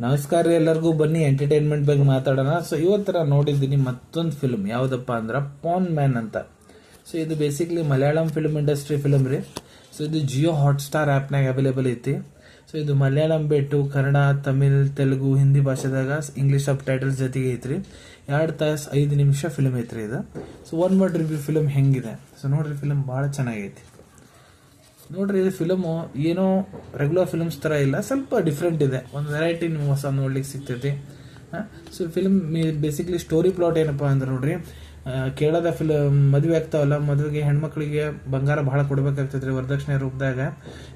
ನಮಸ್ಕಾರ ರೀ ಎಲ್ಲರಿಗೂ. ಬನ್ನಿ ಎಂಟರ್ಟೈನ್ಮೆಂಟ್ ಬಗ್ಗೆ ಮಾತಾಡೋಣ. ಸೊ ಇವತ್ತರ ನೋಡಿದ್ದೀನಿ ಮತ್ತೊಂದು ಫಿಲ್ಮ್, ಯಾವುದಪ್ಪ ಅಂದ್ರೆ ಪಾನ್ ಮ್ಯಾನ್ ಅಂತ. ಸೊ ಇದು basically Malayalam film industry film ರೀ. ಸೊ ಇದು ಜಿಯೋ ಹಾಟ್ಸ್ಟಾರ್ ಆ್ಯಪ್ನಾಗ ಅವೈಲೇಬಲ್ ಐತಿ. ಸೊ ಇದು ಮಲಯಾಳಂ ಬಿಟ್ಟು ಕನ್ನಡ, ತಮಿಳ್, ತೆಲುಗು, ಹಿಂದಿ ಭಾಷೆದಾಗ ಇಂಗ್ಲೀಷ್ ಸಬ್ ಟೈಟಲ್ಸ್ ಜೊತೆಗೆ ಐತ್ರಿ. 2 ತಾಸು 5 ನಿಮಿಷ ಫಿಲ್ಮ್ ಐತ್ರಿ ಇದು. So one word review film ಹೆಂಗಿದೆ. ಸೊ ನೋಡ್ರಿ, ಫಿಲ್ಮ್ ಭಾಳ ಚೆನ್ನಾಗೈತಿ ನೋಡ್ರಿ. ಇದು ಫಿಲಮು ಏನೋ ರೆಗ್ಯುಲರ್ ಫಿಲ್ಮ್ಸ್ ಥರ ಇಲ್ಲ, ಸ್ವಲ್ಪ ಡಿಫ್ರೆಂಟ್ ಇದೆ. ಒಂದು ವೆರೈಟಿ ನೀವು ಹೊಸ ನೋಡ್ಲಿಕ್ಕೆ ಸಿಗ್ತೈತಿ. So film basically story plot ಏನಪ್ಪ ಅಂದ್ರೆ ನೋಡ್ರಿ, ಕೇಳದ ಮದುವೆ ಆಗ್ತಾವಲ್ಲ, ಮದುವೆಗೆ ಹೆಣ್ಮಕ್ಳಿಗೆ ಬಂಗಾರ ಭಾಳ ಕೊಡ್ಬೇಕಾಗ್ತೈತಿ. ವರದಕ್ಷಿಣೆ ರೂಪದಾಗ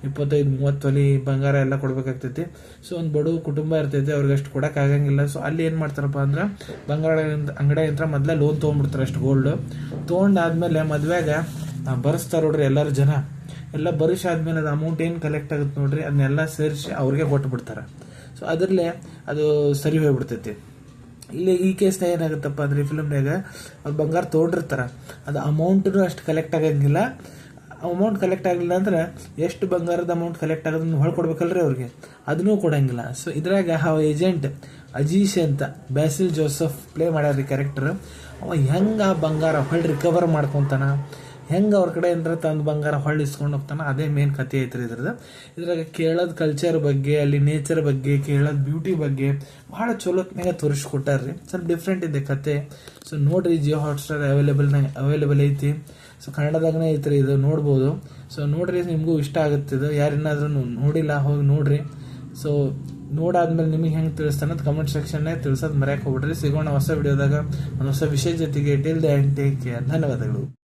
25-30 ತೊಲಿ ಬಂಗಾರ ಎಲ್ಲ ಕೊಡ್ಬೇಕಾಗ್ತೈತಿ. ಸೊ ಒಂದು ಬಡವ ಕುಟುಂಬ ಇರ್ತೈತಿ, ಅವ್ರಿಗೆ ಅಷ್ಟು ಕೊಡೋಕ್ಕಾಗಂಗಿಲ್ಲ. ಸೊ ಅಲ್ಲಿ ಏನು ಮಾಡ್ತಾರಪ್ಪ ಅಂದ್ರೆ, ಬಂಗಾರ ಅಂಗಡಿಯಿಂದ ಮೊದಲೇ ಲೋನ್ ತೊಗೊಂಡ್ಬಿಡ್ತಾರೆ, ಅಷ್ಟು ಗೋಲ್ಡ್ ತೊಗೊಂಡಾದ್ಮೇಲೆ ಮದುವೆಗ ಬರೆಸ್ತಾರೆ ನೋಡ್ರಿ. ಎಲ್ಲರೂ ಜನ ಎಲ್ಲ ಬರಿಸಾದ್ಮೇಲೆ ಅದು ಅಮೌಂಟ್ ಏನು ಕಲೆಕ್ಟ್ ಆಗುತ್ತೆ ನೋಡ್ರಿ, ಅದನ್ನೆಲ್ಲ ಸೇರಿಸಿ ಅವ್ರಿಗೆ ಕೊಟ್ಟು ಬಿಡ್ತಾರೆ. ಸೊ ಅದರಲ್ಲೇ ಅದು ಸರಿ ಹೋಗ್ಬಿಡ್ತೈತಿ. ಇಲ್ಲಿ ಈ ಕೇಸ್ನಾಗ ಏನಾಗುತ್ತಪ್ಪ ಅಂದ್ರೆ, ಫಿಲ್ಮ್ನಾಗ ಅವ್ರು ಬಂಗಾರ ತೊಗೊಂಡಿರ್ತಾರೆ, ಅದು ಅಮೌಂಟು ಅಷ್ಟು ಕಲೆಕ್ಟ್ ಆಗಂಗಿಲ್ಲ. ಅಮೌಂಟ್ ಕಲೆಕ್ಟ್ ಆಗಲಿಲ್ಲ ಅಂದ್ರೆ ಎಷ್ಟು ಬಂಗಾರದ ಅಮೌಂಟ್ ಕಲೆಕ್ಟ್ ಆಗೋದನ್ನು ಹೊಳ್ಕೊಡ್ಬೇಕಲ್ರಿ ಅವ್ರಿಗೆ, ಅದನ್ನೂ ಕೊಡಂಗಿಲ್ಲ. ಸೊ ಇದ್ರಾಗ ಆ ಏಜೆಂಟ್ ಅಜೀಶ್ ಅಂತ ಬ್ಯಾಸಿಲ್ ಜೋಸಫ್ ಪ್ಲೇ ಮಾಡ್ಯಾರ್ರಿ ಕ್ಯಾರೆಕ್ಟರ್. ಅವ ಹೆಂಗೆ ಆ ಬಂಗಾರ ಹೊಳ್ಳಿ ರಿಕವರ್ ಮಾಡ್ಕೊತಾನ, ಹೆಂಗೆ ಅವ್ರ ಕಡೆ ಏನಾರ ತಂದು ಬಂಗಾರ ಹೊಳ್ಳಿ ಇಸ್ಕೊಂಡು ಹೋಗ್ತಾನೆ, ಅದೇ ಮೇನ್ ಕಥೆ ಐತ್ರಿ ಇದ್ರದ್ದು. ಇದ್ರಾಗ ಕೇಳೋದ್ ಕಲ್ಚರ್ ಬಗ್ಗೆ, ಅಲ್ಲಿ ನೇಚರ್ ಬಗ್ಗೆ, ಕೇಳೋದ್ ಬ್ಯೂಟಿ ಬಗ್ಗೆ ಭಾಳ ಚಲೋತ್ನಾಗ ತೋರಿಸ್ಕೊಟ್ಟಾರ್ರಿ. ಸ್ವಲ್ಪ ಡಿಫ್ರೆಂಟ್ ಇದೆ ಕತೆ. ಸೊ ನೋಡ್ರಿ, ಜಿಯೋ ಹಾಟ್ಸ್ಟಾರ್ ಅವೈಲೇಬಲ್ ಐತಿ. ಸೊ ಕನ್ನಡದಾಗನೇ ಐತ್ರಿ, ಇದು ನೋಡ್ಬೋದು. ಸೊ ನೋಡ್ರಿ, ನಿಮಗೂ ಇಷ್ಟ ಆಗುತ್ತೆ ಇದು. ಯಾರೇನಾದ್ರೂ ನೋಡಿಲ್ಲ, ಹೋಗಿ ನೋಡ್ರಿ. ಸೊ ನೋಡಾದ್ಮೇಲೆ ನಿಮಗೆ ಹೆಂಗೆ ತಿಳಿಸ್ತಾನೆ ಅಂತ ಕಮೆಂಟ್ ಸೆಕ್ಷನ್ನಾಗ ತಿಳಿಸೋದು ಮರ್ಯಾಕೆ ಹೋಗ್ಬಿಡ್ರಿ. ಸಿಗೋಣ ಹೊಸ ವಿಡಿಯೋದಾಗ ಒಂದು ಹೊಸ ವಿಷಯ ಜೊತೆಗೆ. Till the end, take care. ಧನ್ಯವಾದಗಳು.